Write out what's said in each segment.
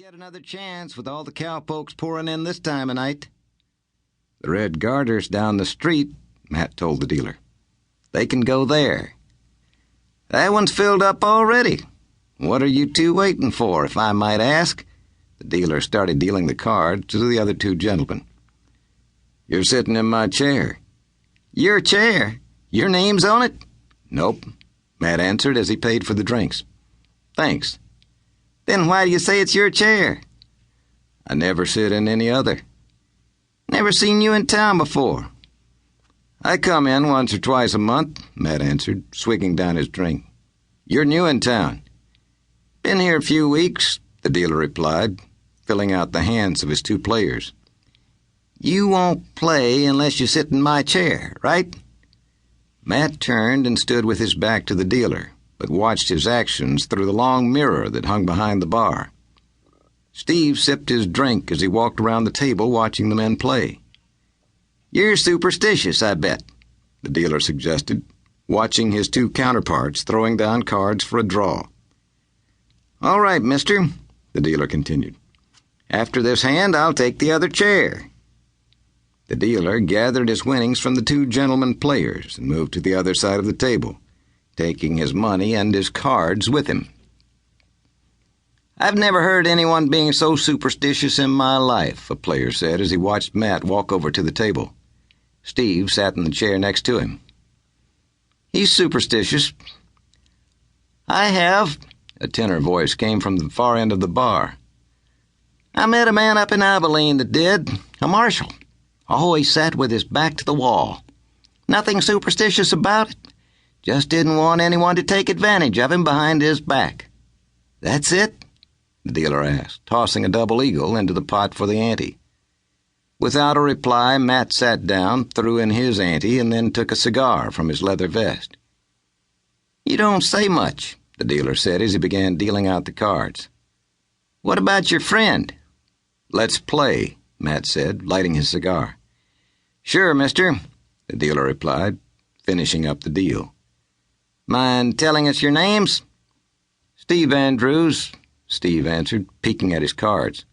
get another chance with all the cowpokes pouring in this time of night. The Red Garter's down the street, Matt told the dealer. They can go there. That one's filled up already. What are you two waiting for, if I might ask? The dealer started dealing the cards to the other two gentlemen. You're sitting in my chair. Your chair? Your name's on it? Nope, Matt answered as he paid for the drinks. Thanks. Then why do you say it's your chair? I never sit in any other. Never seen you in town before. I come in once or twice a month, Matt answered, swigging down his drink. You're new in town. Been here a few weeks, the dealer replied, filling out the hands of his two players. You won't play unless you sit in my chair, right? Matt turned and stood with his back to the dealer, but watched his actions through the long mirror that hung behind the bar. Steve sipped his drink as he walked around the table watching the men play. You're superstitious, I bet, the dealer suggested, watching his two counterparts throwing down cards for a draw. All right, mister, the dealer continued. After this hand, I'll take the other chair. The dealer gathered his winnings from the two gentlemen players and moved to the other side of the table, taking his money and his cards with him. I've never heard anyone being so superstitious in my life, a player said as he watched Matt walk over to the table. Steve sat in the chair next to him. He's superstitious. I have, a tenor voice came from the far end of the bar. I met a man up in Abilene that did, a marshal. Always sat with his back to the wall. Nothing superstitious about it. Just didn't want anyone to take advantage of him behind his back. That's it? The dealer asked, tossing a double eagle into the pot for the ante. Without a reply, Matt sat down, threw in his ante, and then took a cigar from his leather vest. You don't say much, the dealer said as he began dealing out the cards. What about your friend? Let's play, Matt said, lighting his cigar. Sure, mister, the dealer replied, finishing up the deal. Mind telling us your names? Steve Andrews, Steve answered, peeking at his cards.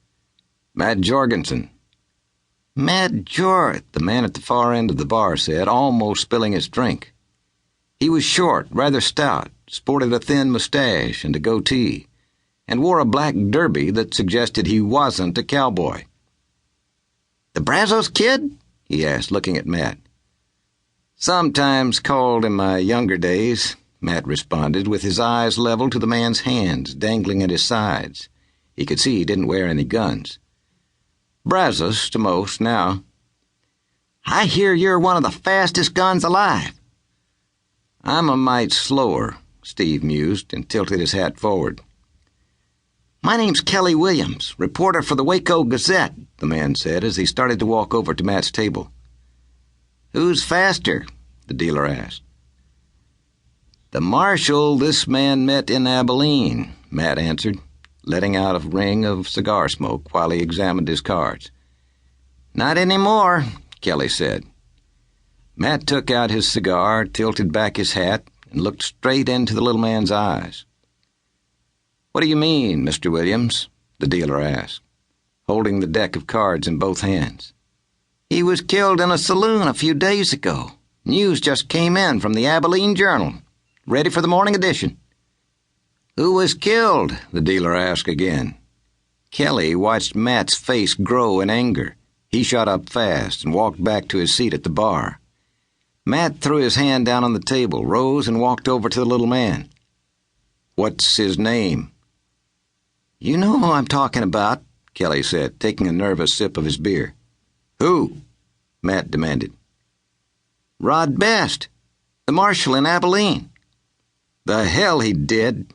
Matt Jorgensen. Matt the man at the far end of the bar said, almost spilling his drink. He was short, rather stout, sported a thin mustache and a goatee, and wore a black derby that suggested he wasn't a cowboy. The Brazos kid? He asked, looking at Matt. Sometimes called in my younger days, Matt responded, with his eyes leveled to the man's hands dangling at his sides. He could see he didn't wear any guns. Brazos to most now. I hear you're one of the fastest guns alive. I'm a mite slower, Steve mused and tilted his hat forward. My name's Kelly Williams, reporter for the Waco Gazette, the man said as he started to walk over to Matt's table. Who's faster? The dealer asked. The marshal this man met in Abilene, Matt answered, letting out a ring of cigar smoke while he examined his cards. Not anymore, Kelly said. Matt took out his cigar, tilted back his hat, and looked straight into the little man's eyes. What do you mean, Mr. Williams? The dealer asked, holding the deck of cards in both hands. He was killed in a saloon a few days ago. News just came in from the Abilene Journal. Ready for the morning edition. Who was killed? The dealer asked again. Kelly watched Matt's face grow in anger. He shot up fast and walked back to his seat at the bar. Matt threw his hand down on the table, rose, and walked over to the little man. What's his name? You know who I'm talking about, Kelly said, taking a nervous sip of his beer. Who? Matt demanded. Rod Best, the marshal in Abilene. The hell he did,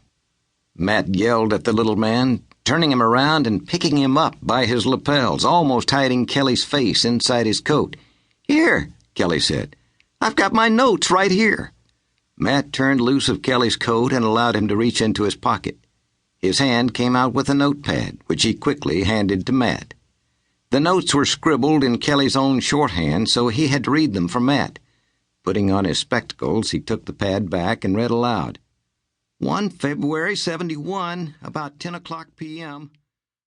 Matt yelled at the little man, turning him around and picking him up by his lapels, almost hiding Kelly's face inside his coat. Here, Kelly said. I've got my notes right here. Matt turned loose of Kelly's coat and allowed him to reach into his pocket. His hand came out with a notepad, which he quickly handed to Matt. The notes were scribbled in Kelly's own shorthand, so he had to read them for Matt. Putting on his spectacles, he took the pad back and read aloud. 1 February 71, about 10 o'clock p.m.